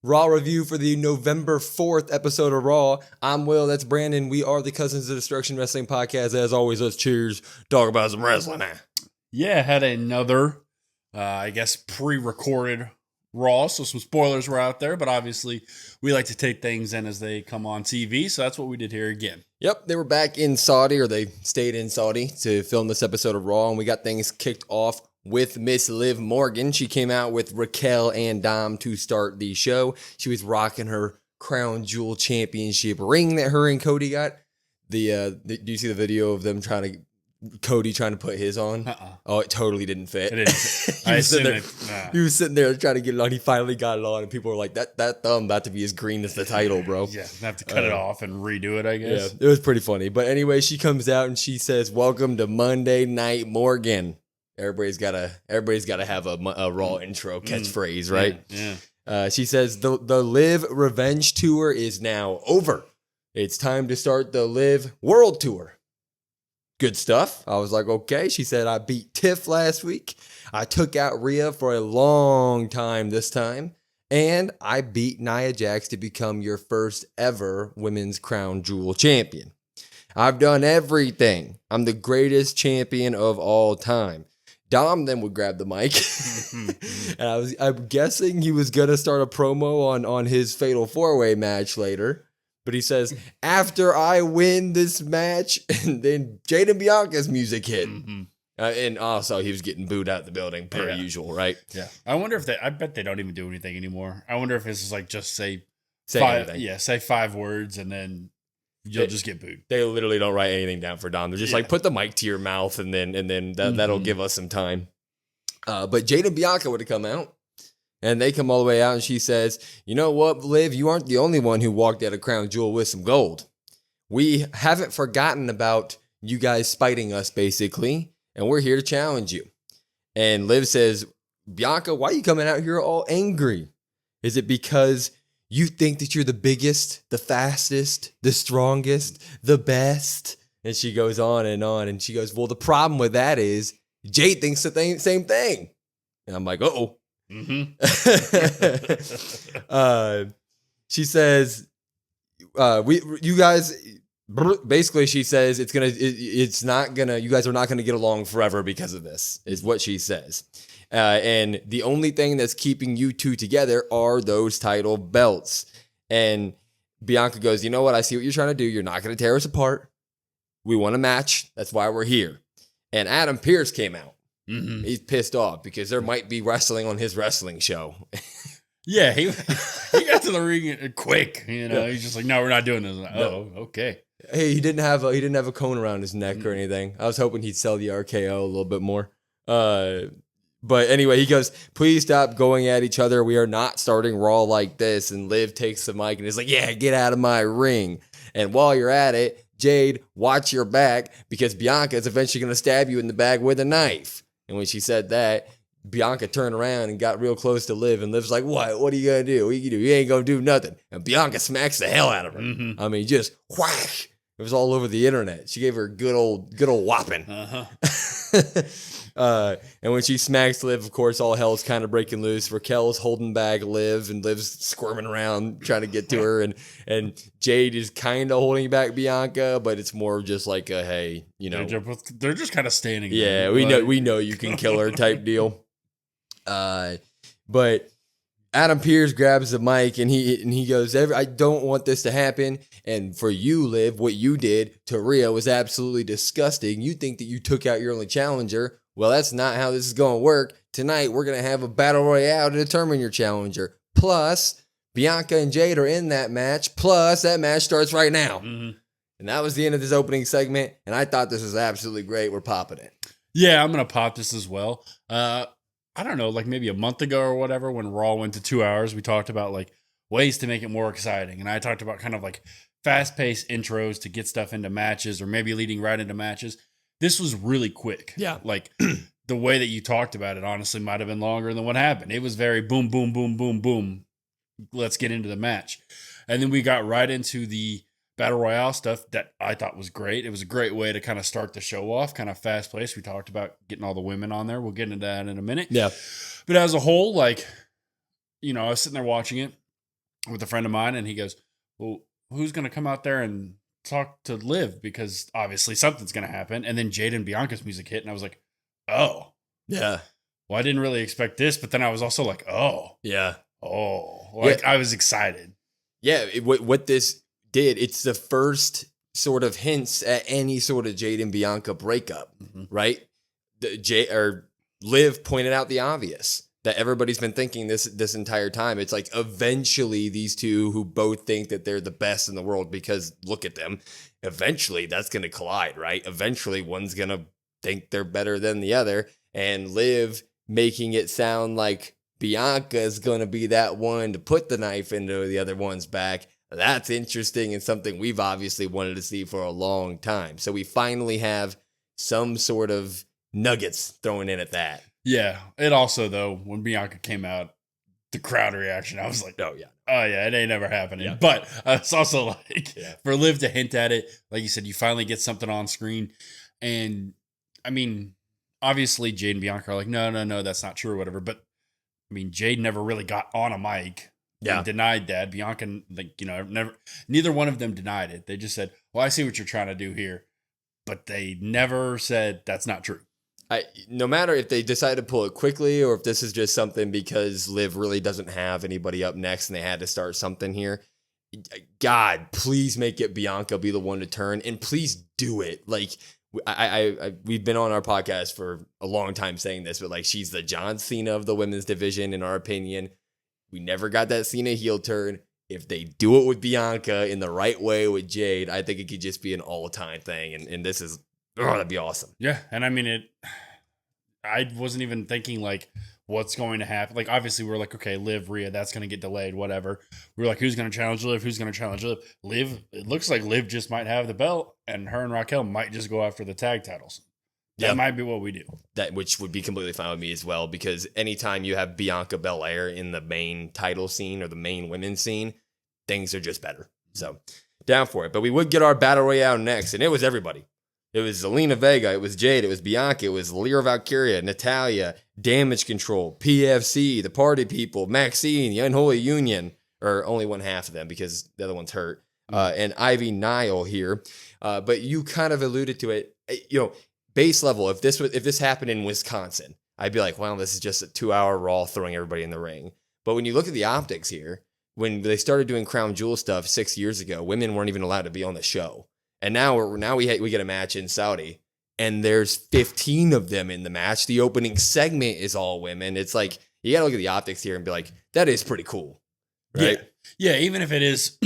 Raw review for the November 4th episode of Raw. I'm Will, that's Brandon. We are the Cousins of Destruction Wrestling Podcast. As always, let's cheers, talk about some wrestling now. Yeah, had another, pre-recorded Raw, so some spoilers were out there, but obviously we like to take things in as they come on TV, so that's what we did here again. Yep, they were back in Saudi, or they stayed in Saudi to film this episode of Raw, and we got things kicked off with Miss Liv Morgan. She came out with Raquel and Dom to start the show. She was rocking her Crown Jewel Championship ring that her and Cody got. Do you see the video of them Cody trying to put his on? Oh, it totally didn't fit. It didn't. He was sitting there trying to get it on. He finally got it on, and people were like, that thumb about to be as green as the title, bro. Yeah, have to cut it off and redo it, I guess. Yeah, it was pretty funny. But anyway, she comes out and she says, "Welcome to Monday Night Morgan." Everybody's gotta have a Raw intro catchphrase, right? Yeah. She says the Liv Revenge Tour is now over. It's time to start the Liv World Tour. Good stuff. I was like, okay. She said, I beat Tiff last week. I took out Rhea for a long time this time. And I beat Nia Jax to become your first ever Women's Crown Jewel champion. I've done everything. I'm the greatest champion of all time. Dom then would grab the mic, and I'm guessing he was going to start a promo on his Fatal 4-Way match later. But he says, after I win this match, and then Jade and Bianca's music hit. Mm-hmm. And also he was getting booed out of the building per usual, right? Yeah. I wonder if I bet they don't even do anything anymore. I wonder if it's just like, just say say 5 words and then you'll just get booed. They literally don't write anything down for Dom. They're just like, put the mic to your mouth and then that'll give us some time. But Jade and Bianca would have come out. And they come all the way out, and she says, you know what, Liv, you aren't the only one who walked out of Crown Jewel with some gold. We haven't forgotten about you guys spiting us, basically, and we're here to challenge you. And Liv says, Bianca, why are you coming out here all angry? Is it because you think that you're the biggest, the fastest, the strongest, the best? And she goes on, and she goes, well, the problem with that is Jade thinks the same thing. And I'm like, uh-oh. Mm-hmm. She says, you guys, basically she says you guys are not gonna get along forever because of this, is what she says. And the only thing that's keeping you two together are those title belts. And Bianca goes, you know what? I see what you're trying to do. You're not gonna tear us apart. We want a match. That's why we're here. And Adam Pearce came out. Mm-hmm. He's pissed off because there might be wrestling on his wrestling show. Yeah, he got to the ring quick. He's just like, no, we're not doing this. Like, oh, okay. Hey, he didn't have a cone around his neck or anything. I was hoping he'd sell the RKO a little bit more. But anyway, he goes, please stop going at each other. We are not starting Raw like this. And Liv takes the mic and is like, yeah, get out of my ring. And while you're at it, Jade, watch your back because Bianca is eventually going to stab you in the back with a knife. And when she said that, Bianca turned around and got real close to Liv, and Liv's like, what? What are you going to do? What you do? You ain't going to do nothing. And Bianca smacks the hell out of her. Mm-hmm. I mean, just whack. It was all over the internet. She gave her a good old whopping. Uh-huh. And when she smacks Liv, of course, all hell's kind of breaking loose. Raquel's holding back Liv, and Liv's squirming around trying to get to her. And Jade is kind of holding back Bianca, but it's more just like a, hey, they're just kind of standing there. Yeah, we know you can kill her type deal. But Adam Pearce grabs the mic and he goes, I don't want this to happen. And for you, Liv, what you did to Rhea was absolutely disgusting. You think that you took out your only challenger. Well, that's not how this is going to work. Tonight, we're going to have a battle royale to determine your challenger. Plus, Bianca and Jade are in that match. Plus, that match starts right now. Mm-hmm. And that was the end of this opening segment. And I thought this was absolutely great. We're popping it. Yeah, I'm going to pop this as well. I don't know, like maybe a month ago or whatever, when Raw went to 2 hours, we talked about like ways to make it more exciting. And I talked about kind of like fast-paced intros to get stuff into matches or maybe leading right into matches. This was really quick. Yeah. Like the way that you talked about it, honestly, might have been longer than what happened. It was very boom, boom, boom, boom, boom. Let's get into the match. And then we got right into the Battle Royale stuff that I thought was great. It was a great way to kind of start the show off, kind of fast paced. We talked about getting all the women on there. We'll get into that in a minute. Yeah. But as a whole, like, I was sitting there watching it. with a friend of mine, and he goes, well, who's going to come out there and talk to Liv? Because obviously something's going to happen. And then Jade and Bianca's music hit, and I was like, oh. Yeah. Well, I didn't really expect this, but then I was also like, oh. Yeah. Oh. Like, I was excited. Yeah, what this did, it's the first sort of hints at any sort of Jade and Bianca breakup, right? Liv pointed out the obvious that everybody's been thinking this entire time. It's like eventually these two who both think that they're the best in the world because look at them, eventually that's going to collide, right? Eventually one's going to think they're better than the other, and Liv making it sound like Bianca is going to be that one to put the knife into the other one's back. That's interesting and something we've obviously wanted to see for a long time. So we finally have some sort of nuggets thrown in at that. Yeah. It also, though, when Bianca came out, the crowd reaction, I was like, oh, yeah, it ain't never happening. Yeah. But it's also like, for Liv to hint at it, like you said, you finally get something on screen. And, I mean, obviously, Jade and Bianca are like, no, that's not true or whatever. But, I mean, Jade never really got on a mic and denied that. Bianca, like, neither one of them denied it. They just said, well, I see what you're trying to do here. But they never said that's not true. No matter if they decide to pull it quickly or if this is just something because Liv really doesn't have anybody up next and they had to start something here, God, please make it Bianca be the one to turn, and please do it. Like, we've been on our podcast for a long time saying this, but like, she's the John Cena of the women's division, in our opinion. We never got that Cena heel turn. If they do it with Bianca in the right way with Jade, I think it could just be an all-time thing. And this is, that'd be awesome. Yeah, and I mean, I wasn't even thinking like what's going to happen. Like, obviously we're like, okay, Liv, Rhea, that's going to get delayed, whatever. We're like, who's going to challenge Liv? Who's going to challenge Liv? Liv, it looks like Liv just might have the belt, and her and Raquel might just go after the tag titles. That might be what we do. Which would be completely fine with me as well, because anytime you have Bianca Belair in the main title scene or the main women's scene, things are just better. So, down for it. But we would get our Battle Royale next, and it was everybody. It was Zelina Vega, it was Jade, it was Bianca, it was Lyra Valkyria, Natalya, Damage Control, PFC, the Party People, Maxine, the Unholy Union, or only one half of them because the other one's hurt, and Ivy Nile here. But you kind of alluded to it. Base level, if this happened in Wisconsin, I'd be like, well, this is just a 2-hour Raw throwing everybody in the ring. But when you look at the optics here, when they started doing Crown Jewel stuff 6 years ago, women weren't even allowed to be on the show. And now we get a match in Saudi, and there's 15 of them in the match. The opening segment is all women. It's like, you got to look at the optics here and be like, that is pretty cool. Right? Yeah, even if it is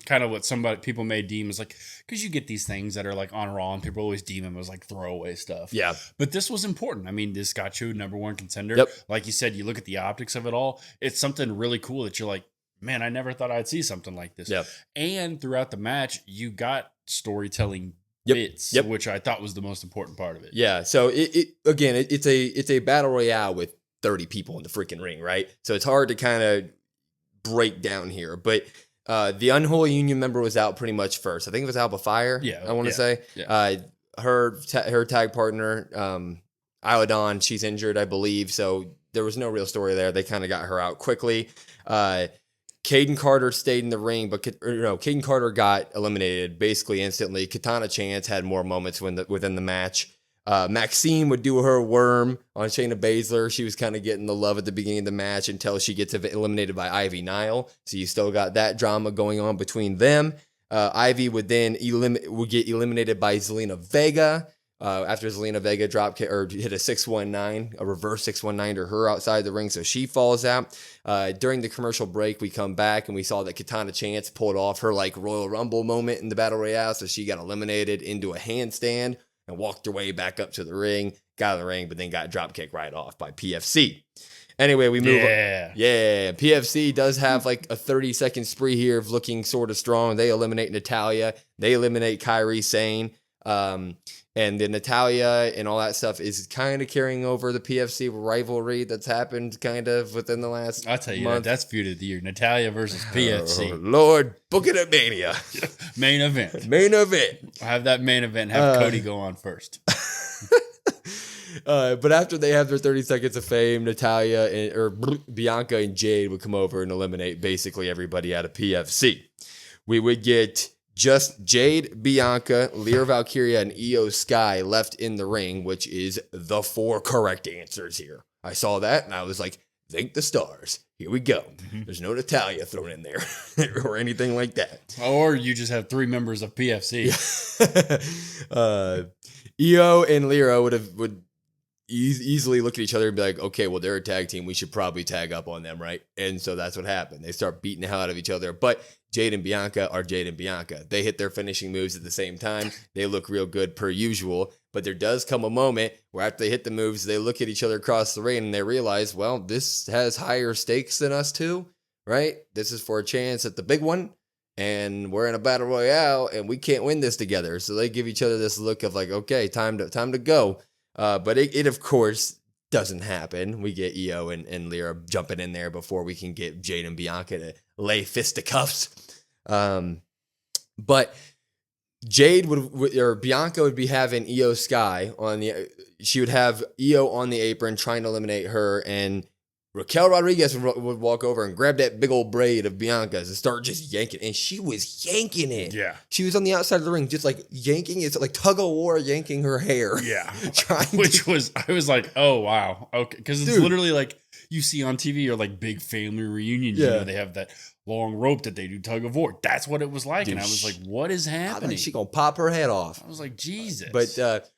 kind of what people may deem as like, because you get these things that are like on Raw and people always deem them as like throwaway stuff. Yeah. But this was important. I mean, this got you number one contender. Yep. Like you said, you look at the optics of it all. It's something really cool that you're like, man, I never thought I'd see something like this. Yep. And throughout the match, you got storytelling bits, which I thought was the most important part of it. Yeah. So it's a battle royale with 30 people in the freaking ring, right? So it's hard to kind of break down here, but the Unholy Union member was out pretty much first. I think it was Alba Fire. Yeah, I want to say. Yeah. Her tag partner, Isla Dawn, she's injured, I believe. So there was no real story there. They kind of got her out quickly. Caden Carter stayed in the ring, but Caden Carter got eliminated basically instantly. Katana Chance had more moments within the match. Maxine would do her worm on Shayna Baszler. She was kind of getting the love at the beginning of the match until she gets eliminated by Ivy Nile. So you still got that drama going on between them. Ivy would then get eliminated by Zelina Vega. After Zelina Vega hit a 619, a reverse 619 to her outside the ring, so she falls out. During the commercial break, we come back and we saw that Katana Chance pulled off her like Royal Rumble moment in the Battle Royale, so she got eliminated into a handstand and walked her way back up to the ring, got in the ring, but then got drop kicked right off by PFC. Anyway, we move on. Yeah. PFC does have like a 30-second spree here of looking sort of strong. They eliminate Natalya. They eliminate Kairi Sane. And the Natalya and all that stuff is kind of carrying over the PFC rivalry that's happened kind of within the last I'll tell you month. That's feud of the year. Natalya versus PFC. Oh, Lord, book it at Mania. Main event. Main event. I'll have that main event. Have Cody go on first. But after they have their 30 seconds of fame, Bianca and Jade would come over and eliminate basically everybody out of PFC. We would get just Jade, Bianca, Lyra Valkyria, and Io Sky left in the ring, which is the 4 correct answers here. I saw that and I was like, thank the stars. Here we go. Mm-hmm. There's no Natalya thrown in there or anything like that. Or you just have 3 members of PFC. Io and Lyra would easily look at each other and be like, okay, well, they're a tag team. We should probably tag up on them, right? And so that's what happened. They start beating the hell out of each other. But Jade and Bianca are Jade and Bianca. They hit their finishing moves at the same time. They look real good per usual. But there does come a moment where after they hit the moves, they look at each other across the ring and they realize, well, this has higher stakes than us two, right? This is for a chance at the big one. And we're in a battle royale and we can't win this together. So they give each other this look of like, okay, time to go. But it of course doesn't happen. We get Io and Lyra jumping in there before we can get Jade and Bianca to lay fisticuffs. But Jade or Bianca would be having Io Sky she would have Io on the apron trying to eliminate her, and Raquel Rodriguez would walk over and grab that big old braid of Bianca's and start just yanking. And she was yanking it. Yeah. She was on the outside of the ring, just like yanking. It's like tug of war yanking her hair. Yeah. I was like, oh, wow. Okay. Because it's literally like you see on TV or like big family reunions. Yeah. You know, they have that long rope that they do tug of war. That's what it was like. Dude, and I was like, what is happening? I think she going to pop her head off. I was like, Jesus. But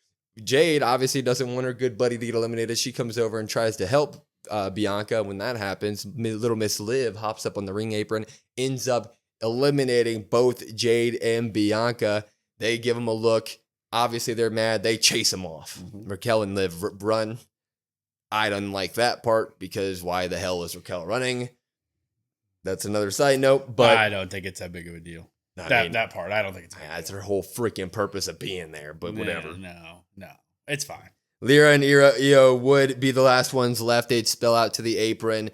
Jade obviously doesn't want her good buddy to get eliminated. She comes over and tries to help Bianca. When that happens, little Miss Liv hops up on the ring apron, ends up eliminating both Jade and Bianca. They give them a look. Obviously, they're mad. They chase them off. Mm-hmm. Raquel and Liv run. I don't like that part because why the hell is Raquel running? That's another side note. But I don't think it's that big of a deal. That part, I don't think it's. That's her whole freaking purpose of being there. But whatever. No, it's fine. Lyra and Io would be the last ones left. They'd spill out to the apron,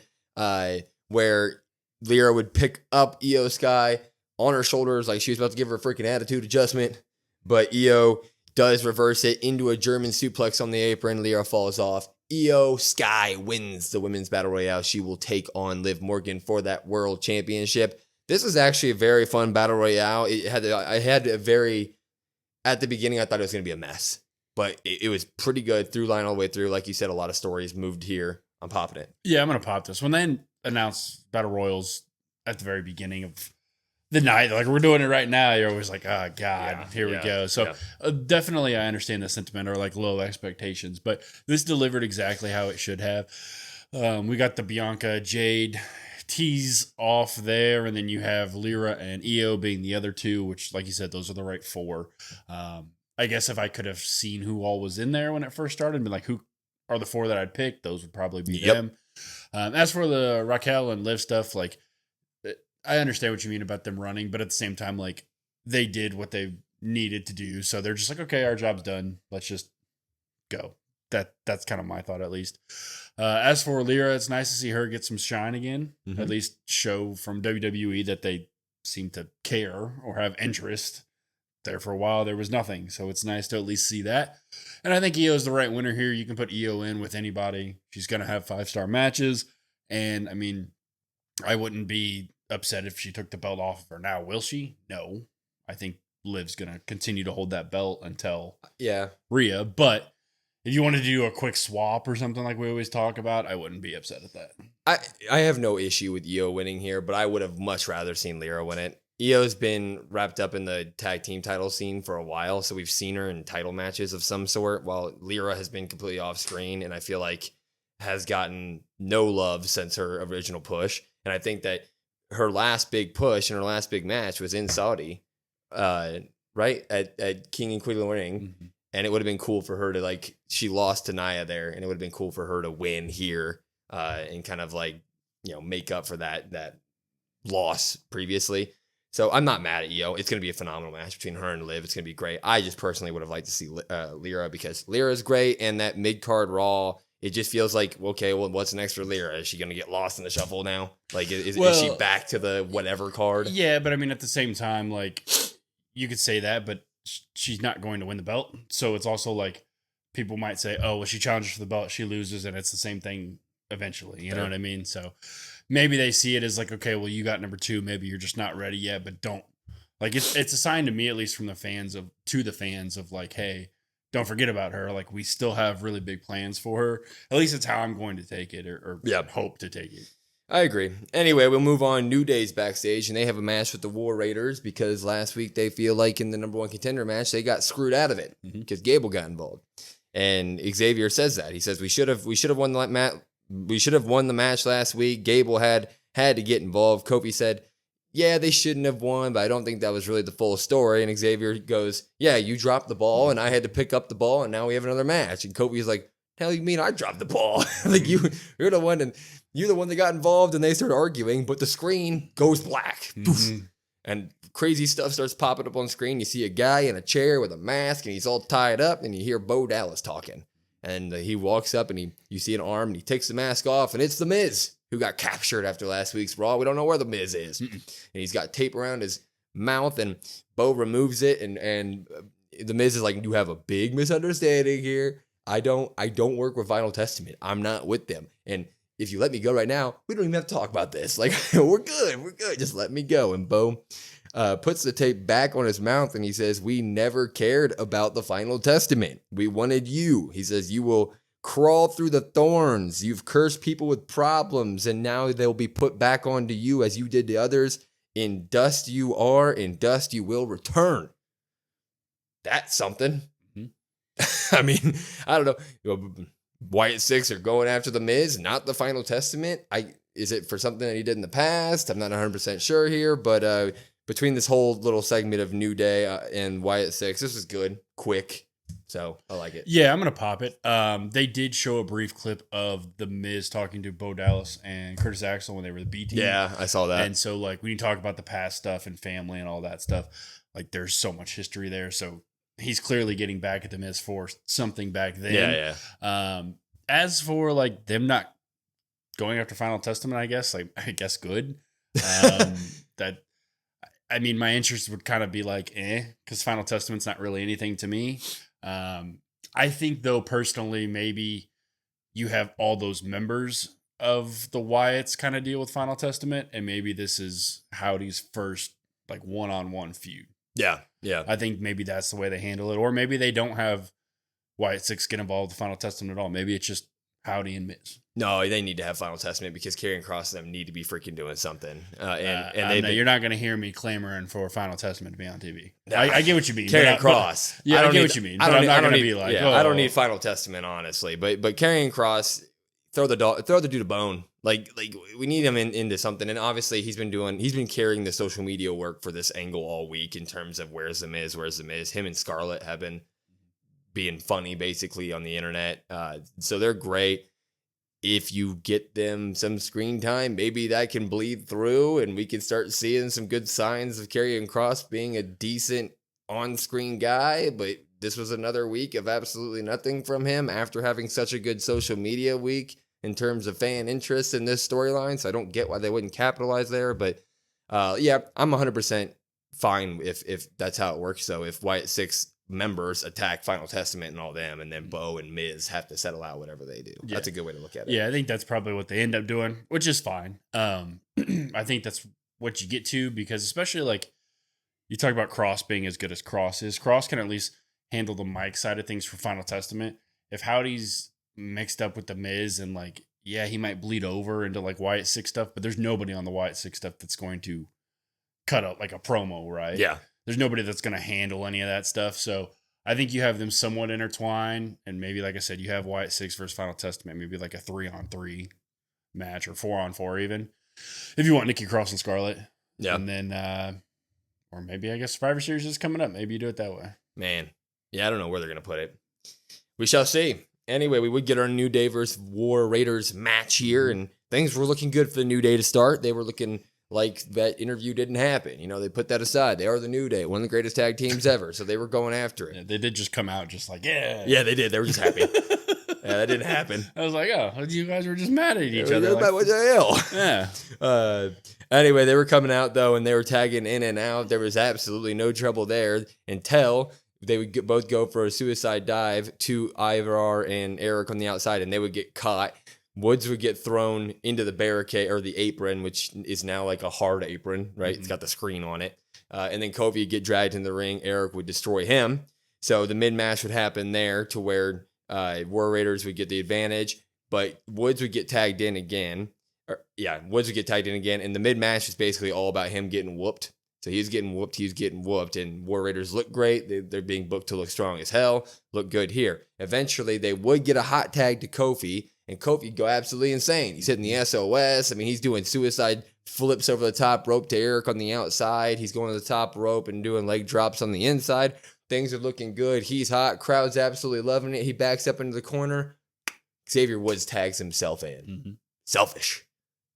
where Lyra would pick up Io Sky on her shoulders like she was about to give her a freaking attitude adjustment. But Io does reverse it into a German suplex on the apron. Lyra falls off. Io Sky wins the Women's Battle Royale. She will take on Liv Morgan for that World Championship. This was actually a very fun Battle Royale. At the beginning, I thought it was going to be a mess. But it was pretty good through line all the way through. Like you said, a lot of stories moved here. I'm popping it. Yeah, I'm going to pop this. When they announced Battle Royals at the very beginning of the night, like we're doing it right now, you're always like, oh, God, here we go. So definitely I understand the sentiment or like low expectations. But this delivered exactly how it should have. We got the Bianca Jade tease off there. And then you have Lyra and Io being the other two, which, like you said, those are the right 4. I guess if I could have seen who all was in there when it first started and been like, who are the 4 that I'd pick, those would probably be them. As for the Raquel and Liv stuff, like, I understand what you mean about them running, but at the same time, like, they did what they needed to do. So they're just like, okay, our job's done. Let's just go. That's kind of my thought, at least. As for Lyra, it's nice to see her get some shine again, at least show from WWE that they seem to care or have interest. There for a while, there was nothing. So it's nice to at least see that. And I think Io's the right winner here. You can put Io in with anybody. She's going to have 5-star matches. And, I mean, I wouldn't be upset if she took the belt off of her now. Will she? No. I think Liv's going to continue to hold that belt until Rhea. But if you wanted to do a quick swap or something like we always talk about, I wouldn't be upset at that. I have no issue with Io winning here, but I would have much rather seen Lyra win it. Io's been wrapped up in the tag team title scene for a while, so we've seen her in title matches of some sort, while Lyra has been completely off screen and I feel like has gotten no love since her original push. And I think that her last big push and her last big match was in Saudi, right? At King and Queen of the Ring. Mm-hmm. And it would have been cool for her to, like, she lost to Nia there, and it would have been cool for her to win here and kind of, like, you know, make up for that loss previously. So I'm not mad at Io. It's going to be a phenomenal match between her and Liv. It's going to be great. I just personally would have liked to see Lyra because Lyra is great, and that mid-card Raw, it just feels like, okay, well, what's next for Lyra? Is she going to get lost in the shuffle now? Like, is she back to the whatever card? Yeah, but I mean, at the same time, like, you could say that, but she's not going to win the belt. So it's also like, people might say, oh, well, she challenges for the belt, she loses, and it's the same thing eventually. You know what I mean? So maybe they see it as like, okay, well, you got number 2. Maybe you're just not ready yet, but don't. Like, it's a sign to me, at least from the fans of like, hey, don't forget about her. Like, we still have really big plans for her. At least it's how I'm going to take it or hope to take it. I agree. Anyway, we'll move on. New Day's backstage, and they have a match with the War Raiders because last week they feel like in the number 1 contender match, they got screwed out of it because Gable got involved. And Xavier says that. He says we should have won the match. We should have won the match last week. Gable had to get involved. Kofi said, yeah, they shouldn't have won, but I don't think that was really the full story. And Xavier goes, yeah, you dropped the ball, and I had to pick up the ball, and now we have another match. And Kofi's like, hell, you mean I dropped the ball? Like you're the one, and you're the one that got involved, and they start arguing, but the screen goes black. And crazy stuff starts popping up on screen. You see a guy in a chair with a mask, and he's all tied up, and you hear Bo Dallas talking. And he walks up, and you see an arm, and he takes the mask off, and it's The Miz, who got captured after last week's Raw. We don't know where The Miz is. And he's got tape around his mouth, and Bo removes it, and The Miz is like, you have a big misunderstanding here. I don't work with Vinyl Testament. I'm not with them. And if you let me go right now, we don't even have to talk about this. Like, we're good. Just let me go. And Bo puts the tape back on his mouth, and he says, we never cared about the Final Testament. We wanted you. He says, you will crawl through the thorns. You've cursed people with problems, and now they'll be put back onto you as you did to others. In dust you are, in dust you will return. That's something. I mean, I don't know. Wyatt 6 are going after The Miz, not the Final Testament. Is it for something that he did in the past? I'm not 100% sure here, but between this whole little segment of New Day and Wyatt 6, this is good, quick. So I like it. Yeah, I'm gonna pop it. They did show a brief clip of The Miz talking to Bo Dallas and Curtis Axel when they were the B team. Yeah, I saw that. And so, like, when you talk about the past stuff and family and all that stuff, like, there's so much history there. So he's clearly getting back at The Miz for something back then. Yeah. As for like them not going after Final Testament, I guess good. That, I mean, my interest would kind of be like, because Final Testament's not really anything to me. I think though, personally, maybe you have all those members of the Wyatts kind of deal with Final Testament, and maybe this is Howdy's first like one-on-one feud. Yeah. I think maybe that's the way they handle it. Or maybe they don't have Wyatt 6 get involved with the Final Testament at all. Maybe it's just Howdy and Miz. No, they need to have Final Testament because Karrion Kross and them need to be freaking doing something. You're not going to hear me clamoring for Final Testament to be on TV. I get what you mean. Karrion Kross. I get what you mean. I'm not going to be like, I don't need Final Testament, honestly. But Karrion Kross, throw the dude a bone. Like we need him into something. And obviously he's been carrying the social media work for this angle all week in terms of where's the Miz. Him and Scarlett have been being funny basically on the internet. So they're great. If you get them some screen time, maybe that can bleed through and we can start seeing some good signs of Karrion Kross being a decent on-screen guy. But this was another week of absolutely nothing from him after having such a good social media week in terms of fan interest in this storyline. So I don't get why they wouldn't capitalize there. But yeah, I'm 100% fine if that's how it works. So if Wyatt 6 members attack Final Testament and all them, and then Bo and Miz have to settle out whatever they do. Yeah. That's a good way to look at it. Yeah, I think that's probably what they end up doing, which is fine. I think that's what you get to, because especially like you talk about Kross being as good as Kross is. Kross can at least handle the mic side of things for Final Testament. If Howdy's mixed up with the Miz and like, yeah, he might bleed over into like Wyatt 6 stuff, but there's nobody on the Wyatt 6 stuff that's going to cut out like a promo, right? Yeah. There's nobody that's going to handle any of that stuff. So I think you have them somewhat intertwined. And maybe, like I said, you have Wyatt 6 versus Final Testament, maybe like a 3-on-3 match or 4-on-4 even. If you want Nikki Cross and Scarlett. Yeah. And then, or maybe I guess Survivor Series is coming up. Maybe you do it that way. Man. Yeah, I don't know where they're going to put it. We shall see. Anyway, we would get our New Day versus War Raiders match here, and things were looking good for the New Day to start. They were looking like that interview didn't happen. You know, they put that aside. They are the New Day, one of the greatest tag teams ever. So they were going after it. Yeah, they did just come out just like, yeah. Yeah, they did. They were just happy. Yeah, that didn't happen. I was like, oh, you guys were just mad at each other. Like, what the hell? Yeah. Anyway, they were coming out, though, and they were tagging in and out. There was absolutely no trouble there until they would both go for a suicide dive to Ivar and Eric on the outside, and they would get caught. Woods would get thrown into the barricade or the apron, which is now like a hard apron, right? It's got the screen on it. And then Kofi would get dragged in the ring. Eric would destroy him. So the mid-match would happen there to where War Raiders would get the advantage, but Woods would get tagged in again. Woods would get tagged in again. And the mid-match is basically all about him getting whooped. So he's getting whooped, and War Raiders look great. They're being booked to look strong as hell, look good here. Eventually, they would get a hot tag to Kofi, and Kofi go absolutely insane. He's hitting the SOS. I mean, he's doing suicide flips over the top rope to Eric on the outside. He's going to the top rope and doing leg drops on the inside. Things are looking good. He's hot. Crowd's absolutely loving it. He backs up into the corner. Xavier Woods tags himself in. Selfish.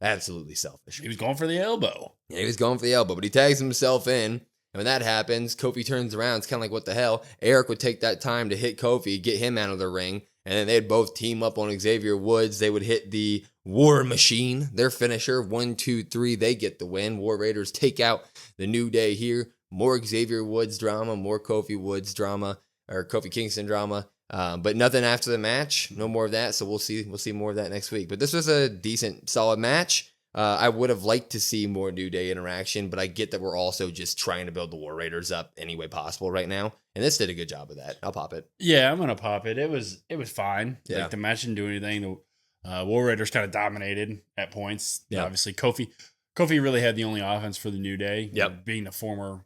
Absolutely selfish. He was going for the elbow. Yeah, he was going for the elbow, but he tags himself in. And when that happens, Kofi turns around. It's kind of like, what the hell? Eric would take that time to hit Kofi, get him out of the ring. And then they'd both team up on Xavier Woods. They would hit the War Machine, their finisher. 1, 2, 3. They get the win. War Raiders take out the New Day here. More Xavier Woods drama, more Kofi Woods drama, or Kofi Kingston drama. But nothing after the match. No more of that. So we'll see more of that next week. But this was a decent, solid match. I would have liked to see more New Day interaction, but I get that we're also just trying to build the War Raiders up any way possible right now. And this did a good job of that. I'll pop it. Yeah, I'm gonna pop it. It was fine. Yeah. Like the match didn't do anything. The War Raiders kind of dominated at points. Yeah. Obviously, Kofi really had the only offense for the New Day. Yep. Being the former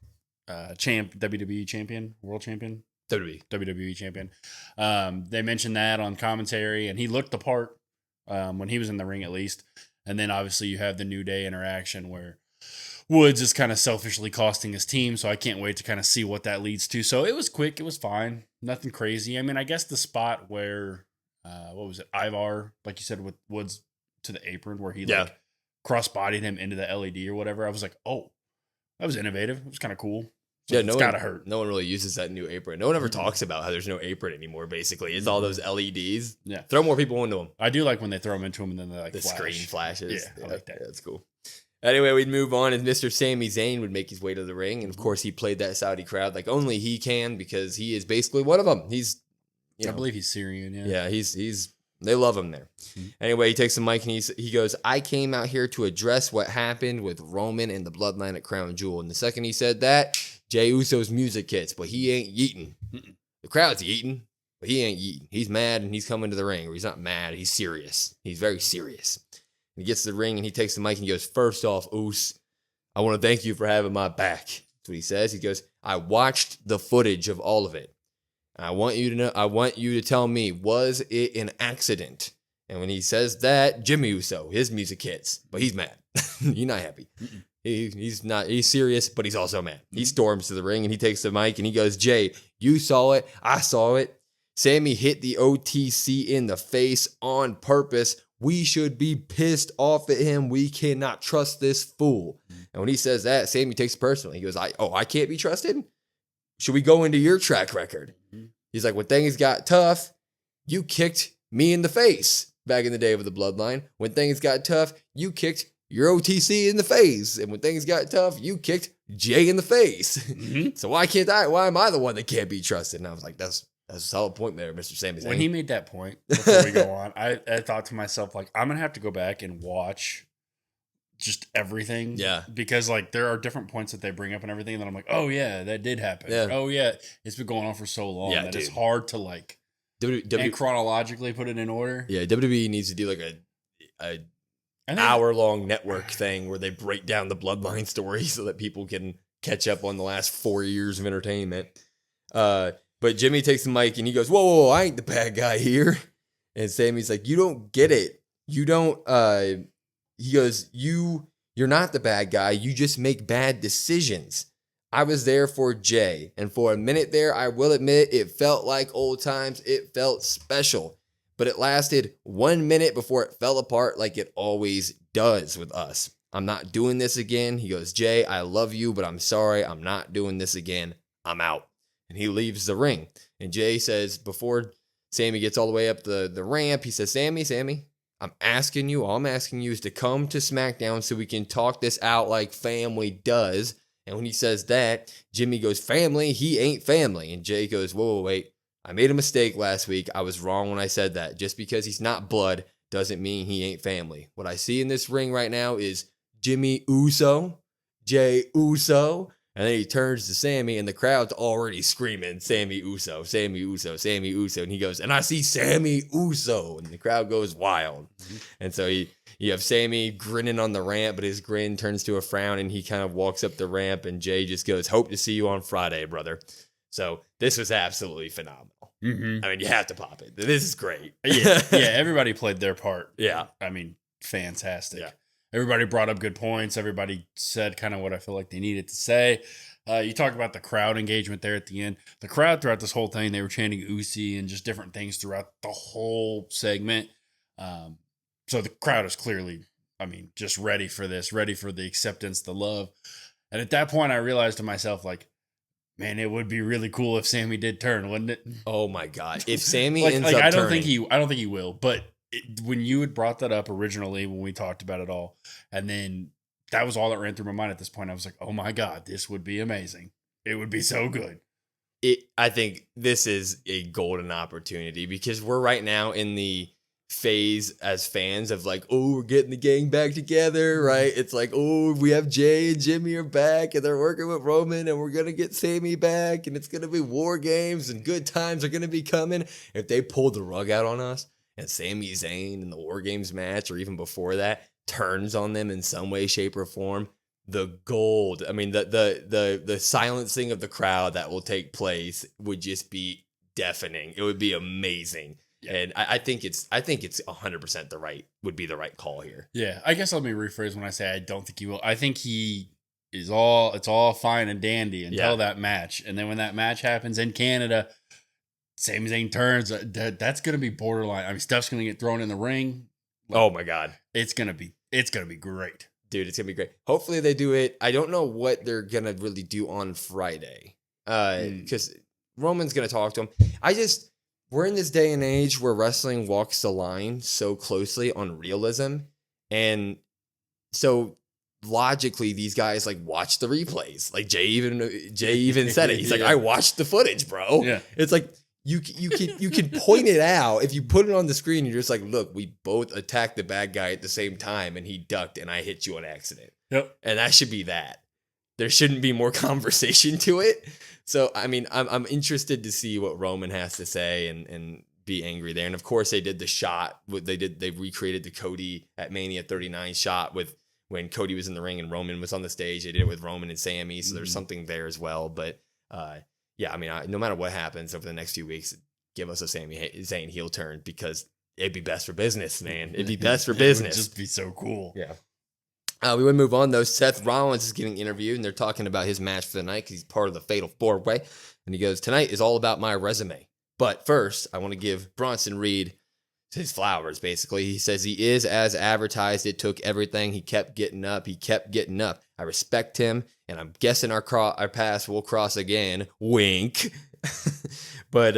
WWE champion, world champion, WWE champion. They mentioned that on commentary, and he looked the part when he was in the ring, at least. And then obviously you have the New Day interaction where Woods is kind of selfishly costing his team. So I can't wait to kind of see what that leads to. So it was quick. It was fine. Nothing crazy. I mean, I guess the spot where, what was it? Ivar, like you said, with Woods to the apron where he like cross-bodied him into the LED or whatever. I was like, oh, that was innovative. It was kind of cool. So it's gotta hurt. No one really uses that new apron. No one ever talks about how there's no apron anymore, basically. It's all those LEDs. Yeah. Throw more people into them. I do like when they throw them into them and then they like the flash. Screen flashes. Yeah, I like that. Yeah, that's cool. Anyway, we'd move on, and Mr. Sami Zayn would make his way to the ring. And, of course, he played that Saudi crowd like only he can because he is basically one of them. He's, I believe he's Syrian, yeah. Yeah, he's they love him there. Mm-hmm. Anyway, he takes the mic, and he goes, I came out here to address what happened with Roman and the Bloodline at Crown Jewel. And the second he said that, Jey Uso's music hits, but he ain't yeeting. The crowd's yeeting, but he ain't yeeting. He's mad, and he's coming to the ring. Or he's not mad. He's serious. He's very serious. He gets to the ring, and he takes the mic, and he goes, first off, Us, I want to thank you for having my back. That's what he says. He goes, I watched the footage of all of it. I want you to tell me, was it an accident? And when he says that, Jimmy Uso, his music hits, but he's mad. He's not happy. He's serious, but he's also mad. He storms to the ring and he takes the mic and he goes, Jay, you saw it. I saw it. Sammy hit the OTC in the face on purpose. We should be pissed off at him. We cannot trust this fool. And when he says that, Sammy takes it personally. He goes, I can't be trusted? Should we go into your track record? He's like, when things got tough, you kicked me in the face back in the day with the Bloodline. When things got tough, you kicked your OTC in the face. And when things got tough, you kicked Jay in the face. So why am I the one that can't be trusted? And I was like, that's a solid point there, Mr. Sami Zayn. When he made that point, before we go on, I thought to myself, like, I'm going to have to go back and watch just everything. Yeah. Because, like, there are different points that they bring up and everything. And then I'm like, oh, yeah, that did happen. Yeah. Oh, yeah, it's been going on for so long that it's hard to, like, and chronologically put it in order. Yeah, WWE needs to do, like, a hour-long network thing where they break down the Bloodline story so that people can catch up on the last 4 years of entertainment. But Jimmy takes the mic and he goes, whoa, I ain't the bad guy here. And Sammy's like, you don't get it. You don't, he goes, you're not the bad guy. You just make bad decisions. I was there for Jay. And for a minute there, I will admit, it felt like old times. It felt special. But it lasted 1 minute before it fell apart like it always does with us. I'm not doing this again. He goes, Jay, I love you, but I'm sorry. I'm not doing this again. I'm out. And he leaves the ring. And Jay says, before Sammy gets all the way up the ramp, he says, Sammy, all I'm asking you is to come to SmackDown so we can talk this out like family does. And when he says that, Jimmy goes, family, he ain't family. And Jay goes, whoa, wait. I made a mistake last week. I was wrong when I said that. Just because he's not blood doesn't mean he ain't family. What I see in this ring right now is Jimmy Uso, Jay Uso, and then he turns to Sammy, and the crowd's already screaming, Sammy Uso, Sammy Uso, Sammy Uso. And he goes, and I see Sammy Uso. And the crowd goes wild. Mm-hmm. And so you have Sammy grinning on the ramp, but his grin turns to a frown, and he kind of walks up the ramp, and Jay just goes, hope to see you on Friday, brother. So this was absolutely phenomenal. Mm-hmm. I mean, you have to pop it. This is great. Yeah, everybody played their part. Yeah. I mean, fantastic. Yeah. Everybody brought up good points. Everybody said kind of what I feel like they needed to say. You talk about the crowd engagement there at the end. The crowd throughout this whole thing, they were chanting Usi and just different things throughout the whole segment. So the crowd is clearly, I mean, just ready for this, ready for the acceptance, the love. And at that point, I realized to myself, like, man, it would be really cool if Sammy did turn, wouldn't it? Oh my God! If Sammy ends up I don't turning, think he will. But when you had brought that up originally, when we talked about it all, and then that was all that ran through my mind at this point. I was like, oh my God, this would be amazing. It would be so good. I think this is a golden opportunity because we're right now in the phase as fans of like, oh, we're getting the gang back together, right? It's like, oh, we have Jay and Jimmy are back and they're working with Roman and we're going to get Sammy back and it's going to be war games and good times are going to be coming. If they pull the rug out on us and Sami Zayn in the war games match or even before that turns on them in some way, shape, or form, the gold, I mean, the silencing of the crowd that will take place would just be deafening. It would be amazing. Yeah. And I think it's 100% would be the right call here. Yeah, I guess let me rephrase when I say I don't think he will. I think it's all fine and dandy until that match. And then when that match happens in Canada, Sami Zayn turns, that's going to be borderline. I mean, stuff's going to get thrown in the ring. Oh my God. It's going to be great. Dude, it's going to be great. Hopefully they do it. I don't know what they're going to really do on Friday. Because Roman's going to talk to him. We're in this day and age where wrestling walks the line so closely on realism. And so logically, these guys like watch the replays. Like Jay even said it. He's like, I watched the footage, bro. Yeah. It's like you can point it out. If you put it on the screen, you're just like, look, we both attacked the bad guy at the same time and he ducked and I hit you on accident. Yep. And that should be that. There shouldn't be more conversation to it. So, I mean, I'm interested to see what Roman has to say and be angry there. And of course, they did the shot. They recreated the Cody at Mania 39 shot with when Cody was in the ring and Roman was on the stage. They did it with Roman and Sammy. So there's something there as well. But yeah, I mean, no matter what happens over the next few weeks, give us a Sami Zayn heel turn because it'd be best for business, man. It'd be best for business. It would just be so cool. Yeah. We would move on, though. Seth Rollins is getting interviewed, and they're talking about his match for the night because he's part of the Fatal 4-Way. And he goes, tonight is all about my resume. But first, I want to give Bronson Reed his flowers, basically. He says he is as advertised. It took everything. He kept getting up. I respect him, and I'm guessing our paths will cross again. Wink. But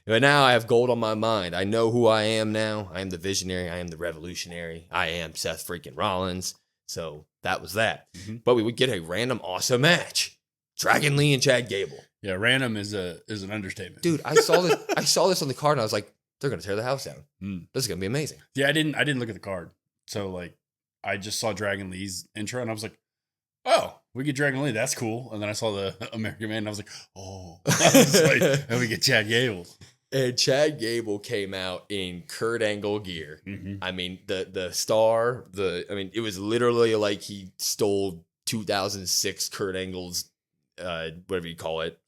now I have gold on my mind. I know who I am now. I am the visionary. I am the revolutionary. I am Seth freaking Rollins. So that was that. Mm-hmm. But we would get a random awesome match. Dragon Lee and Chad Gable. Yeah, random is an understatement. Dude, I saw this on the card and I was like, they're gonna tear the house down. This is gonna be amazing. Yeah, I didn't look at the card. So like I just saw Dragon Lee's intro and I was like, oh, we get Dragon Lee, that's cool. And then I saw the American Man and I was like, oh. And we get Chad Gable. And Chad Gable came out in Kurt Angle gear. Mm-hmm. I mean, the star, it was literally like he stole 2006 Kurt Angle's, whatever you call it.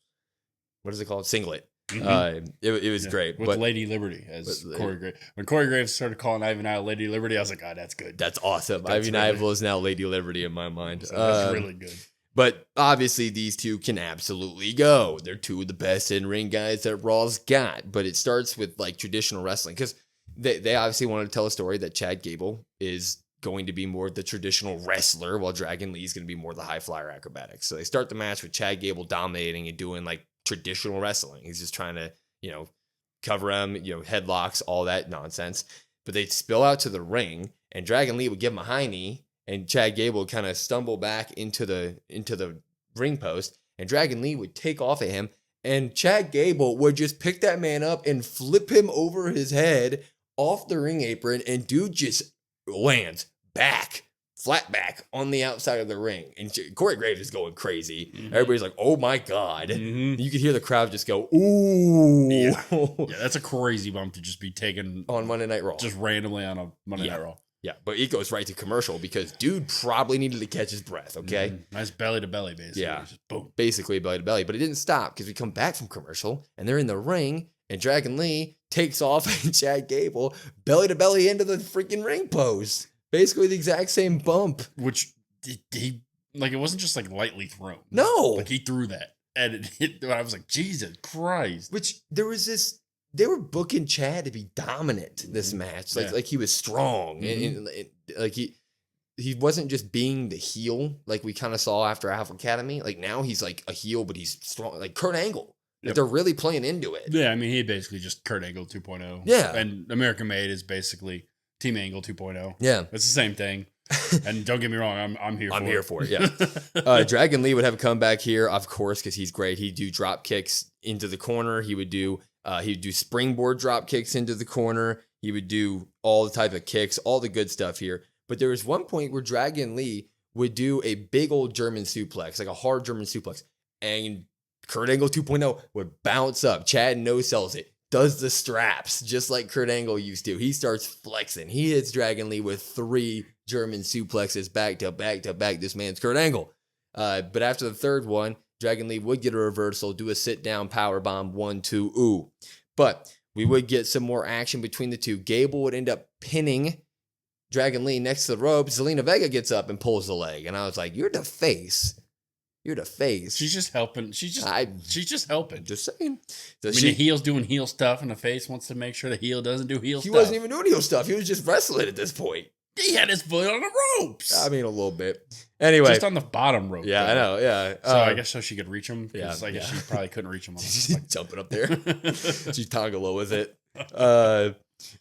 What is it called? Singlet. Mm-hmm. It was great. With Lady Liberty as Corey Graves. When Corey Graves started calling Ivy Nile Lady Liberty, I was like, that's good. That's awesome. Ivy Nile is now Lady Liberty in my mind. So that's really good. But obviously, these two can absolutely go. They're two of the best in-ring guys that Raw's got. But it starts with like traditional wrestling because they obviously wanted to tell a story that Chad Gable is going to be more the traditional wrestler while Dragon Lee is going to be more the high flyer acrobatics. So they start the match with Chad Gable dominating and doing like traditional wrestling. He's just trying to, cover him, headlocks, all that nonsense. But they spill out to the ring and Dragon Lee would give him a high knee. And Chad Gable kind of stumble back into the ring post, and Dragon Lee would take off at him, and Chad Gable would just pick that man up and flip him over his head off the ring apron, and dude just lands back, flat back on the outside of the ring. And Corey Graves is going crazy. Everybody's like, oh my God. You could hear the crowd just go, ooh. Yeah, that's a crazy bump to just be taken on Monday Night Raw. Just randomly on a Monday Night Raw. Yeah, but it goes right to commercial because dude probably needed to catch his breath, okay? Nice belly to belly, basically. Yeah, just boom. Basically belly to belly. But it didn't stop because we come back from commercial and they're in the ring and Dragon Lee takes off and Chad Gable belly to belly into the freaking ring post. Basically the exact same bump. Which he like, it wasn't just like lightly thrown. No. Like he threw that and it hit. I was like, Jesus Christ. Which there was this. They were booking Chad to be dominant this match, like he was strong, and like he wasn't just being the heel like we kind of saw after Alpha Academy. Like now he's like a heel, but he's strong, like Kurt Angle. Like they're really playing into it. Yeah, I mean he basically just Kurt Angle 2.0. Yeah, and American Made is basically Team Angle 2.0. Yeah, it's the same thing. And don't get me wrong, I'm here. I'm here for it. Yeah. Dragon Lee would have a comeback here, of course, because he's great. He'd do drop kicks into the corner. He would do springboard drop kicks into the corner. He would do all the type of kicks, all the good stuff here. But there was one point where Dragon Lee would do a big old German suplex, like a hard German suplex, and Kurt Angle 2.0 would bounce up. Chad no-sells it. Does the straps just like Kurt Angle used to. He starts flexing. He hits Dragon Lee with 3 German suplexes back to back to back. This man's Kurt Angle. But after the third one, Dragon Lee would get a reversal, do a sit-down powerbomb, 1, 2, ooh. But we would get some more action between the two. Gable would end up pinning Dragon Lee next to the rope. Zelina Vega gets up and pulls the leg. And I was like, you're the face. You're the face. She's just helping. She's just helping. Just saying. So the heel's doing heel stuff, and the face wants to make sure the heel doesn't do heel stuff. He wasn't even doing heel stuff. He was just wrestling at this point. He had his foot on the ropes. I mean, a little bit. Anyway. Just on the bottom rope. Yeah, though. I know. Yeah. So I guess so she could reach him. Yeah. I guess she probably couldn't reach him. She's jumping up there. She's Tongalo with it.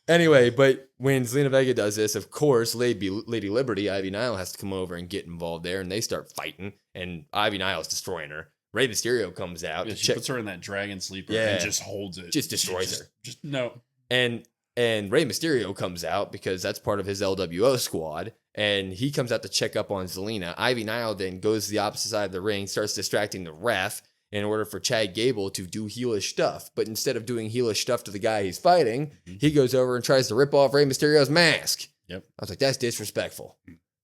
Anyway, but when Zelina Vega does this, of course, Lady Liberty, Ivy Nile, has to come over and get involved there, and they start fighting, and Ivy Nile's destroying her. Rey Mysterio comes out. Yeah, she puts her in that dragon sleeper and just holds it. Just destroys her. Just no. And Rey Mysterio comes out because that's part of his LWO squad, and he comes out to check up on Zelina. Ivy Nile then goes to the opposite side of the ring, starts distracting the ref in order for Chad Gable to do heelish stuff. But instead of doing heelish stuff to the guy he's fighting, he goes over and tries to rip off Rey Mysterio's mask. Yep. I was like, that's disrespectful.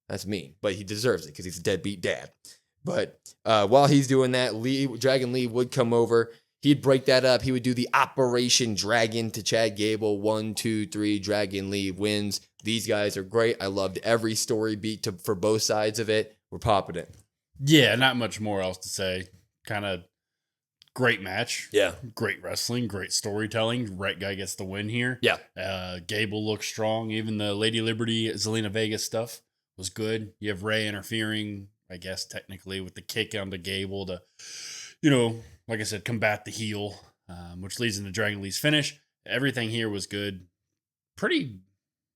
That's mean. But he deserves it because he's a deadbeat dad. But while he's doing that, Dragon Lee would come over. He'd break that up. He would do the Operation Dragon to Chad Gable. 1, 2, 3. Dragon Lee wins. These guys are great. I loved every story beat for both sides of it. We're popping it. Yeah, not much more else to say. Kind of great match. Yeah. Great wrestling. Great storytelling. Right guy gets the win here. Yeah. Gable looks strong. Even the Lady Liberty, Zelina Vega stuff was good. You have Rey interfering, I guess, technically, with the kick onto Gable to, like I said, combat the heel, which leads into Dragon Lee's finish. Everything here was good. Pretty,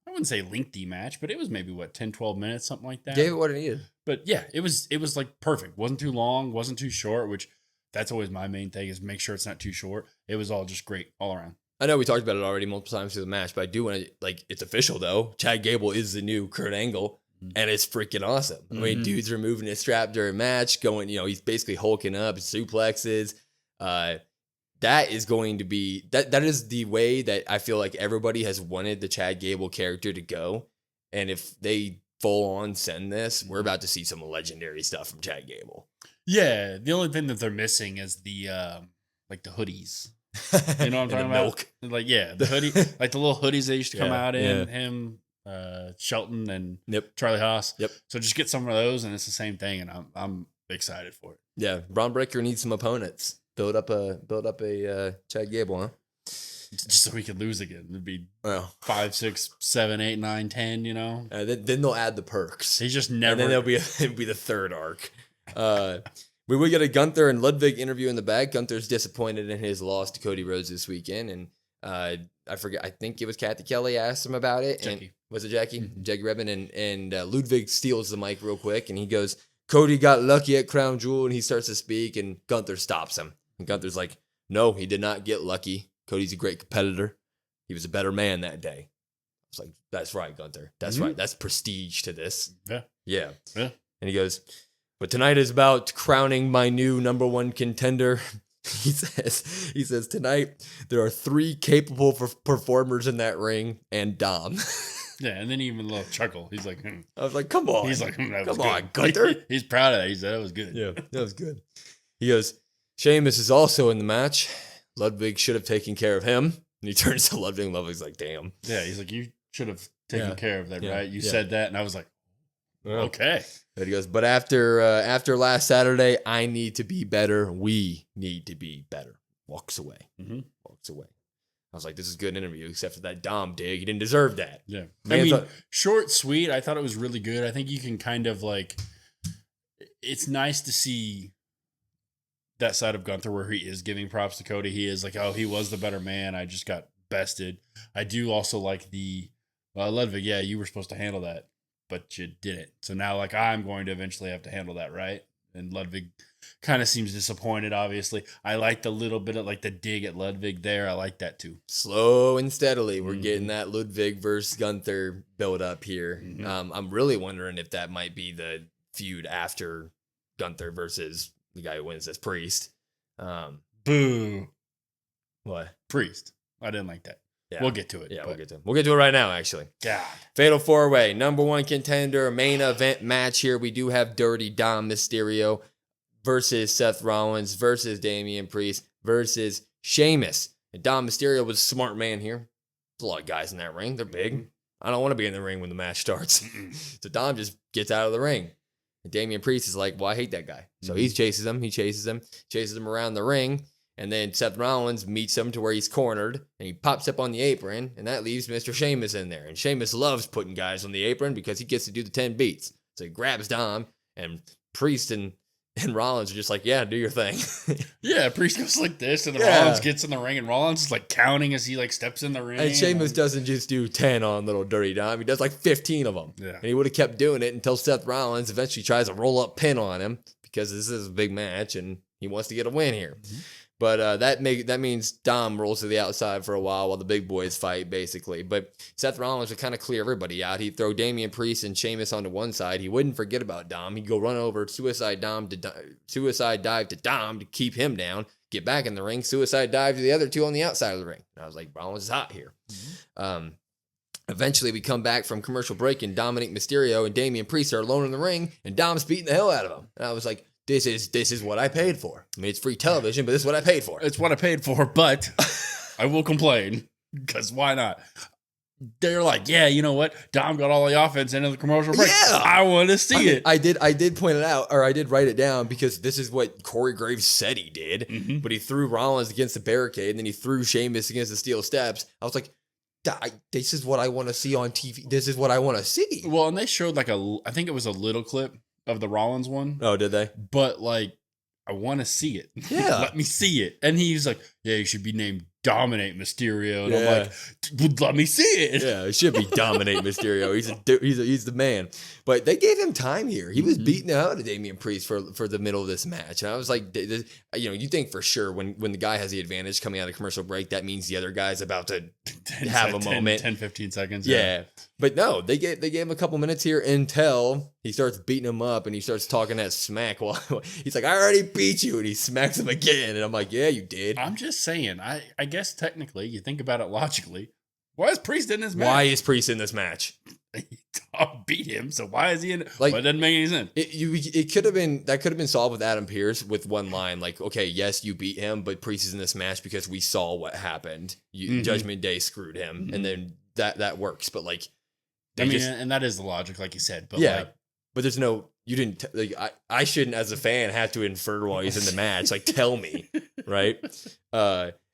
I wouldn't say lengthy match, but it was maybe, 10, 12 minutes, something like that. Gave it what it needed. But yeah, it was like perfect. Wasn't too long, wasn't too short, which that's always my main thing is make sure it's not too short. It was all just great all around. I know we talked about it already multiple times through the match, but I do want to, it's official though. Chad Gable is the new Kurt Angle. And it's freaking awesome. I mean, dude's removing his strap during match, going, he's basically hulking up, suplexes. That is going to be, that is the way that I feel like everybody has wanted the Chad Gable character to go. And if they full on send this, we're about to see some legendary stuff from Chad Gable. Yeah. The only thing that they're missing is the hoodies. You know what I'm talking about? Milk. The hoodie, like the little hoodies they used to come out in, him. Shelton and Charlie Haas. Yep. So just get some of those, and it's the same thing, and I'm excited for it. Yeah, Braun Breaker needs some opponents. Build up a Chad Gable, huh? Just so we could lose again. It'd be 5, 6, 7, 8, 9, 10. Then they'll add the perks. He's just never. And then it'll be the third arc. We would get a Gunther and Ludwig interview in the back. Gunther's disappointed in his loss to Cody Rhodes this weekend, and I forget. I think it was Kathy Kelly asked him about it. Jackie. And was it Jackie? Mm-hmm. Jackie Redmond and Ludwig steals the mic real quick, and he goes, Cody got lucky at Crown Jewel, and he starts to speak, and Gunther stops him. And Gunther's like, no, he did not get lucky. Cody's a great competitor. He was a better man that day. I was like, that's right, Gunther. That's right. That's prestige to this. Yeah. And he goes, but tonight is about crowning my new number one contender. He says, tonight there are 3 capable performers in that ring and Dom. Yeah, and then even a little chuckle. He's like, I was like, come on. He's like, that was come good. on, Gunther. He's proud of that. He said, that was good. Yeah, that was good. He goes, Sheamus is also in the match. Ludwig should have taken care of him. And he turns to Ludwig, and Ludwig's like, damn. Yeah, he's like, you should have taken care of that, right? You yeah. said that, and I was like, okay. And he goes, but after last Saturday, I need to be better. We need to be better. Walks away. Walks away. I was like, this is a good interview, except for that Dom dig. He didn't deserve that. Yeah. I mean, short, sweet. I thought it was really good. I think you can kind of like, it's nice to see that side of Gunther where he is giving props to Cody. He is like, oh, he was the better man. I just got bested. I do also like the, Ludwig, yeah, you were supposed to handle that, but you didn't. So now, like, I'm going to eventually have to handle that, right? And Ludwig kind of seems disappointed, obviously. I like the little bit of, like, the dig at Ludwig there. I like that, too. Slow and steadily, we're getting that Ludwig versus Gunther build up here. I'm really wondering if that might be the feud after Gunther versus the guy who wins as Priest. Boo. What? Priest. I didn't like that. Yeah. We'll get to it. Yeah, we'll get to it. We'll get to it right now, actually. God. Fatal 4-Way, number one contender, main event match here. We do have Dirty Dom Mysterio versus Seth Rollins versus Damian Priest versus Sheamus. And Dom Mysterio was a smart man here. There's a lot of guys in that ring. They're big. I don't want to be in the ring when the match starts. So Dom just gets out of the ring. And Damian Priest is like, well, I hate that guy. So he chases him. He chases him around the ring. And then Seth Rollins meets him to where he's cornered, and he pops up on the apron, and that leaves Mr. Sheamus in there. And Sheamus loves putting guys on the apron because he gets to do the 10 beats. So he grabs Dom, and Priest and Rollins are just like, yeah, do your thing. Yeah, Priest goes like this, and then Rollins gets in the ring, and Rollins is like counting as he like steps in the ring. And Sheamus doesn't just do 10 on little Dirty Dom. He does like 15 of them. Yeah. And he would have kept doing it until Seth Rollins eventually tries a roll-up pin on him because this is a big match, and he wants to get a win here. But that means Dom rolls to the outside for a while the big boys fight, basically. But Seth Rollins would kind of clear everybody out. He'd throw Damian Priest and Sheamus onto one side. He wouldn't forget about Dom. He'd go run over, suicide dive to Dom to keep him down, get back in the ring, suicide dive to the other two on the outside of the ring. And I was like, Rollins is hot here. Eventually, we come back from commercial break, and Dominic Mysterio and Damian Priest are alone in the ring, and Dom's beating the hell out of him. And I was like, This is what I paid for. I mean, it's free television, but this is what I paid for. It's what I paid for, but I will complain because why not? They're like, yeah, you know what? Dom got all the offense into the commercial break. Yeah. I want to see it. I did point it out, or I did write it down because this is what Corey Graves said he did. But he threw Rollins against the barricade, and then he threw Sheamus against the steel steps. I was like, this is what I want to see on TV. This is what I want to see. Well, and they showed like I think it was a little clip of the Rollins one. Oh, did they? But like, I want to see it. Yeah. Let me see it. And he's like, yeah, you should be named Dominate Mysterio. And I'm like, let me see it. Yeah, it should be Dominate Mysterio. He's the man. But they gave him time here. He was beating out of Damian Priest for the middle of this match. And I was like, you think for sure when the guy has the advantage coming out of commercial break, that means the other guy's about to have a moment. 10, 15 seconds. Yeah. But no, they gave him a couple minutes here until he starts beating him up and he starts talking that smack. While he's like, I already beat you. And he smacks him again. And I'm like, yeah, you did. I'm just saying, I guess technically, you think about it logically, why is Priest in this match? Why is Priest in this match? Dom beat him, so why is he in it? Like, well, it doesn't make any sense. It could have been solved with Adam Pearce with one line, like, okay, yes, you beat him, but Priest is in this match because we saw what happened. Judgment Day screwed him, and then that works. But like, and that is the logic, like you said. But yeah, but there's no. You didn't. I shouldn't, as a fan, have to infer while he's in the match. Like, tell me, right?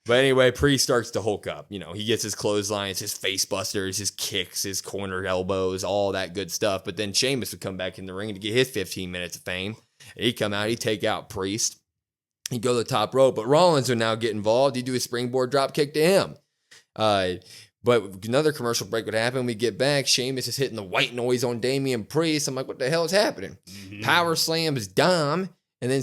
But anyway, Priest starts to Hulk up. He gets his clotheslines, his face busters, his kicks, his corner elbows, all that good stuff. But then Sheamus would come back in the ring to get his 15 minutes of fame. He'd come out, he'd take out Priest. He'd go to the top rope, but Rollins would now get involved. He'd do a springboard drop kick to him. But another commercial break would happen. We get back. Sheamus is hitting the white noise on Damian Priest. I'm like, what the hell is happening? Mm-hmm. Power slams Dom, and then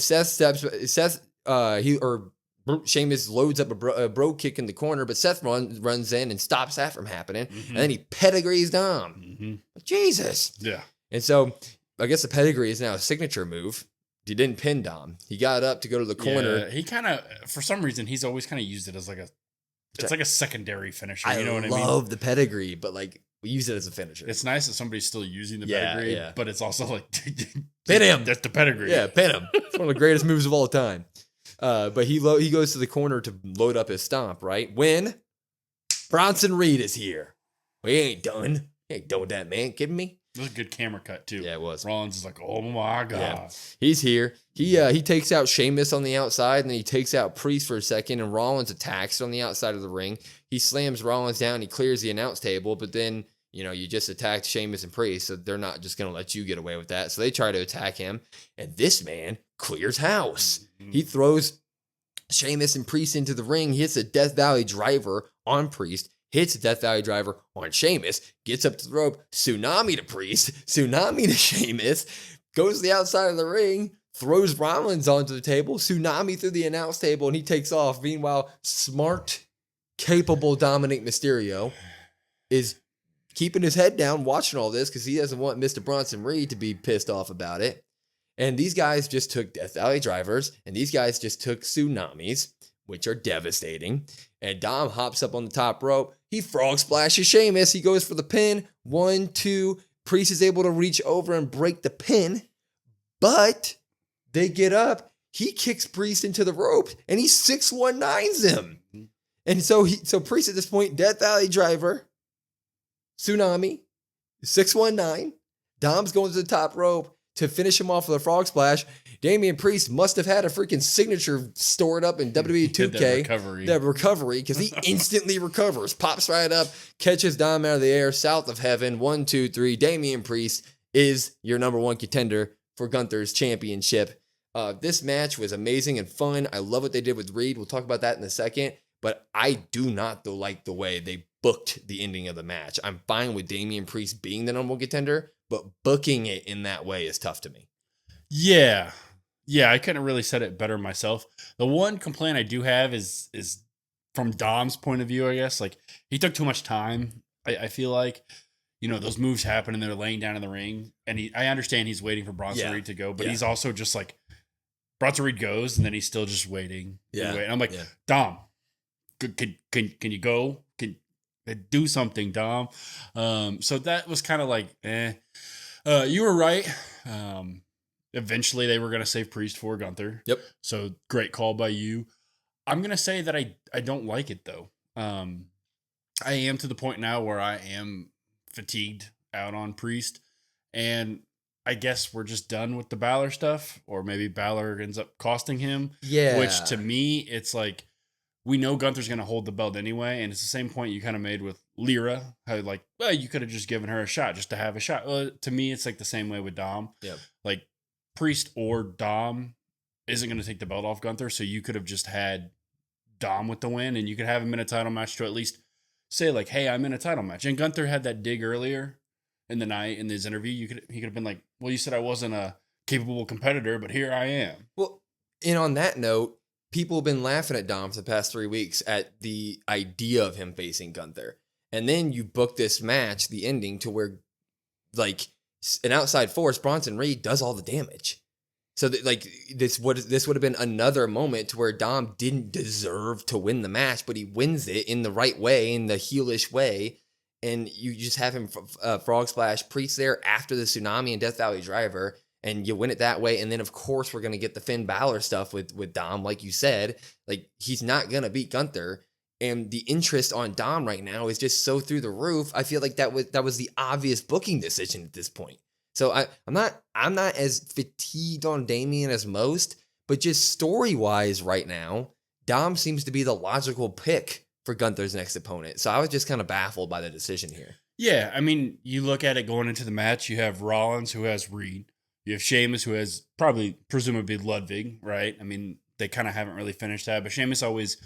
Sheamus loads up a bro kick in the corner, but Seth runs in and stops that from happening. Mm-hmm. And then he pedigrees Dom. Mm-hmm. Jesus. Yeah. And so I guess the pedigree is now a signature move. He didn't pin Dom. He got up to go to the corner. Yeah, he kind of, for some reason, he's always kind of used it as like a secondary finisher. You know what I mean? I love the pedigree, but like we use it as a finisher. It's nice that somebody's still using the pedigree, but it's also like pin him. That's the pedigree. Yeah, pin him. It's one of the greatest moves of all time. But he goes to the corner to load up his stomp, right? When Bronson Reed is here. We ain't done. He ain't done with that, man. Kidding me? It was a good camera cut too. Yeah, it was. Rollins is like, oh my god. Yeah. He's here. He takes out Sheamus on the outside, and then he takes out Priest for a second, and Rollins attacks on the outside of the ring. He slams Rollins down. He clears the announce table, but then you just attacked Sheamus and Priest, so they're not just going to let you get away with that. So they try to attack him, and this man clears house. Mm-hmm. He throws Sheamus and Priest into the ring. He hits a Death Valley driver on Priest. Hits a Death Valley driver on Sheamus, gets up to the rope, tsunami to Priest, tsunami to Sheamus, goes to the outside of the ring, throws Rollins onto the table, tsunami through the announce table, and he takes off. Meanwhile, smart, capable Dominic Mysterio is keeping his head down, watching all this because he doesn't want Mr. Bronson Reed to be pissed off about it. And these guys just took Death Valley drivers, and these guys just took tsunamis, which are devastating. And Dom hops up on the top rope. He frog splashes Sheamus. He goes for the pin. 1, 2. Priest is able to reach over and break the pin. But they get up. He kicks Priest into the rope, and he 619s him. And so Priest at this point, Death Valley driver, tsunami, 619. Dom's going to the top rope to finish him off with a frog splash. Damian Priest must have had a freaking signature stored up in WWE 2K. That recovery, because he instantly recovers, pops right up, catches Dom out of the air, south of heaven. 1, 2, 3. Damian Priest is your number one contender for Gunther's championship. This match was amazing and fun. I love what they did with Reed. We'll talk about that in a second. But I do not like the way they booked the ending of the match. I'm fine with Damian Priest being the number one contender, but booking it in that way is tough to me. Yeah, I couldn't really said it better myself. The one complaint I do have is from Dom's point of view, I guess. Like, he took too much time. I feel like, those moves happen and they're laying down in the ring. And I understand he's waiting for Bronson Reed to go, but he's also just like, Bronson Reed goes and then he's still just waiting. Yeah. And I'm like, Dom, can you go? Can do something, Dom? So that was kind of like, you were right. Eventually they were going to save Priest for Gunther. Yep. So great call by you. I'm going to say that I don't like it though. I am to the point now where I am fatigued out on Priest, and I guess we're just done with the Balor stuff, or maybe Balor ends up costing him. Yeah. Which to me, it's like, we know Gunther's going to hold the belt anyway, and it's the same point you kind of made with Lyra. How like, well, you could have just given her a shot just to have a shot. Well, to me, it's like the same way with Dom. Yep. Like, Priest or Dom isn't going to take the belt off Gunther, so you could have just had Dom with the win, and you could have him in a title match to at least say like, hey, I'm in a title match. And Gunther had that dig earlier in the night in his interview. He could have been like, well, you said I wasn't a capable competitor, but here I am. Well, and on that note, people have been laughing at Dom for the past 3 weeks at the idea of him facing Gunther. And then you book this match, the ending, to where like an outside force, Bronson Reed, does all the damage. So this would have been another moment to where Dom didn't deserve to win the match, but he wins it in the right way, in the heelish way. And you just have him frog splash Priest there after the tsunami and Death Valley driver, and you win it that way. And then of course we're gonna get the Finn Balor stuff with Dom, like you said. Like, he's not gonna beat Gunther, and the interest on Dom right now is just so through the roof. I feel like that was the obvious booking decision at this point. So I'm not as fatigued on Damian as most, but just story wise right now, Dom seems to be the logical pick for Gunther's next opponent. So I was just kind of baffled by the decision here. Yeah, I mean, you look at it going into the match, you have Rollins, who has Reed. You have Sheamus, who has presumably Ludwig, right? I mean, they kind of haven't really finished that, but Sheamus always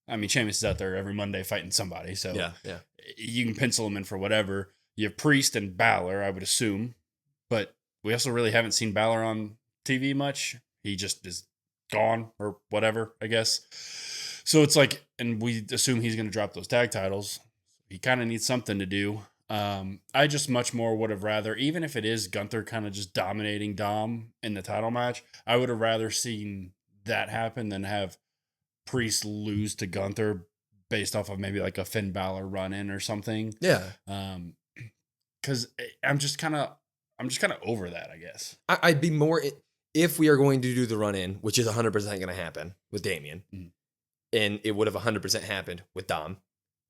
I mean, Sheamus is out there every Monday fighting somebody, so Yeah. you can pencil him in for whatever. You have Priest and Balor, I would assume, but we also really haven't seen Balor on TV much. He just is gone or whatever, I guess. So it's like, and we assume he's going to drop those tag titles. He kind of needs something to do. I just much more would have rather, even if it is Gunther kind of just dominating Dom in the title match, I would have rather seen that happen than have Priest lose to Gunther based off of maybe like a Finn Balor run in or something. Yeah. Because I'm just kind of over that, I guess. I'd be more, if we are going to do the run in, which is 100% going to happen with Damian, and it would have 100% happened with Dom.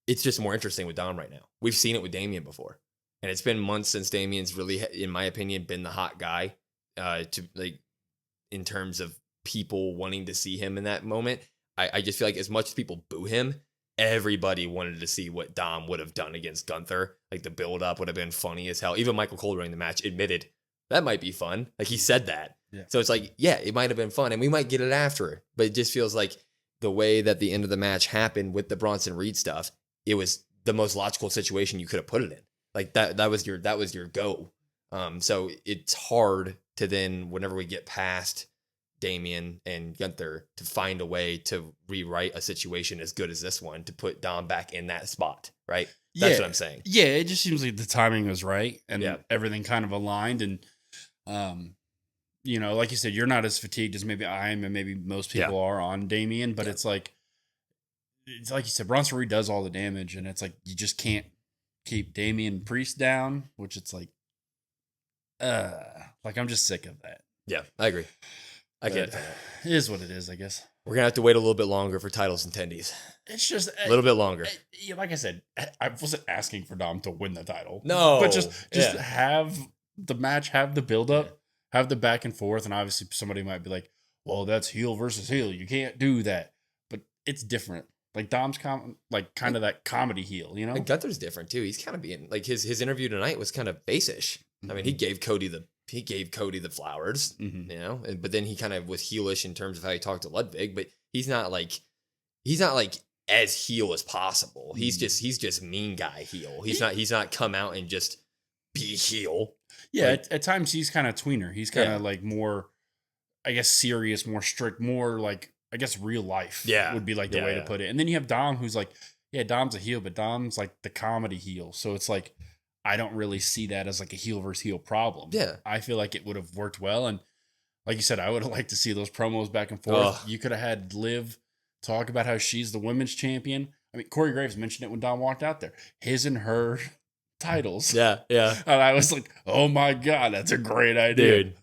It's just more interesting with Dom right now. We've seen it with Damian before. And it's been months since Damian's really, in my opinion, been the hot guy to like in terms of people wanting to see him in that moment. I just feel like as much as people boo him, everybody wanted to see what Dom would have done against Gunther. Like the build up would have been funny as hell. Even Michael Cole during the match admitted that might be fun. Like he said that. Yeah. So it's like, yeah, it might have been fun and we might get it after. But it just feels like the way that the end of the match happened with the Bronson Reed stuff, it was the most logical situation you could have put it in. Like that was your go. So it's hard to then, whenever we get past Damian and Gunther, to find a way to rewrite a situation as good as this one to put Dom back in that spot, right? That's what I'm saying. Yeah, it just seems like the timing was right and Yeah. everything kind of aligned. And, like you said, you're not as fatigued as maybe I am and maybe most people are on Damian, but it's like you said, Bronson Reed does all the damage, and it's like you just can't keep Damian Priest down, which it's like I'm just sick of that. Yeah, I agree. I get it. It is what it is, I guess. We're going to have to wait a little bit longer for titles and tendies. It's just A little bit longer. Like I said, I wasn't asking for Dom to win the title. No. But just have the match, have the build-up, have the back and forth, and obviously somebody might be like, well, that's heel versus heel. You can't do that. But it's different. Like Dom's kind of that comedy heel, you know? And Gunther's different too. He's kind of being like his interview tonight was kind of base-ish. I mean, he gave Cody the flowers, you know, but then he kind of was heelish in terms of how he talked to Ludwig, but he's not like as heel as possible. He's just mean guy heel. He's not come out and just be heel. Yeah, like, at times he's kind of tweener. He's kind of like more, I guess, serious, more strict, more like, I guess, real life would be like the way to put it. And then you have Dom, who's like, Dom's a heel, but Dom's like the comedy heel. So it's like, I don't really see that as like a heel versus heel problem. Yeah. I feel like it would have worked well. And like you said, I would have liked to see those promos back and forth. You could have had Liv talk about how she's the women's champion. I mean, Corey Graves mentioned it when Dom walked out there. His and her titles. Yeah. And I was like, oh my God, that's a great idea. Dude.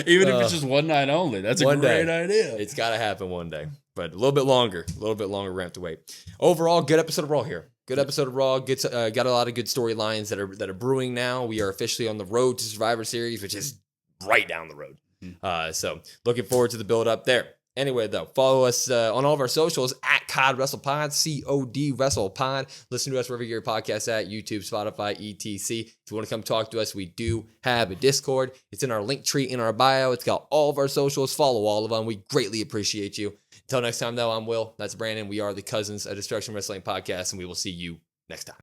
Even if it's just one night only, that's a great idea. It's got to happen one day, but a little bit longer. We're going to have to wait. Overall, good episode of Raw here. Good episode of Raw. Got a lot of good storylines that are brewing now. We are officially on the road to Survivor Series, which is right down the road. So looking forward to the build up there. Anyway, though, follow us on all of our socials at COD WrestlePod, COD WrestlePod. Listen to us wherever you get your podcasts at, YouTube, Spotify, etc. If you want to come talk to us, we do have a Discord. It's in our link tree in our bio. It's got all of our socials. Follow all of them. We greatly appreciate you. Until next time, though, I'm Will. That's Brandon. We are the Cousins of Destruction Wrestling Podcast, and we will see you next time.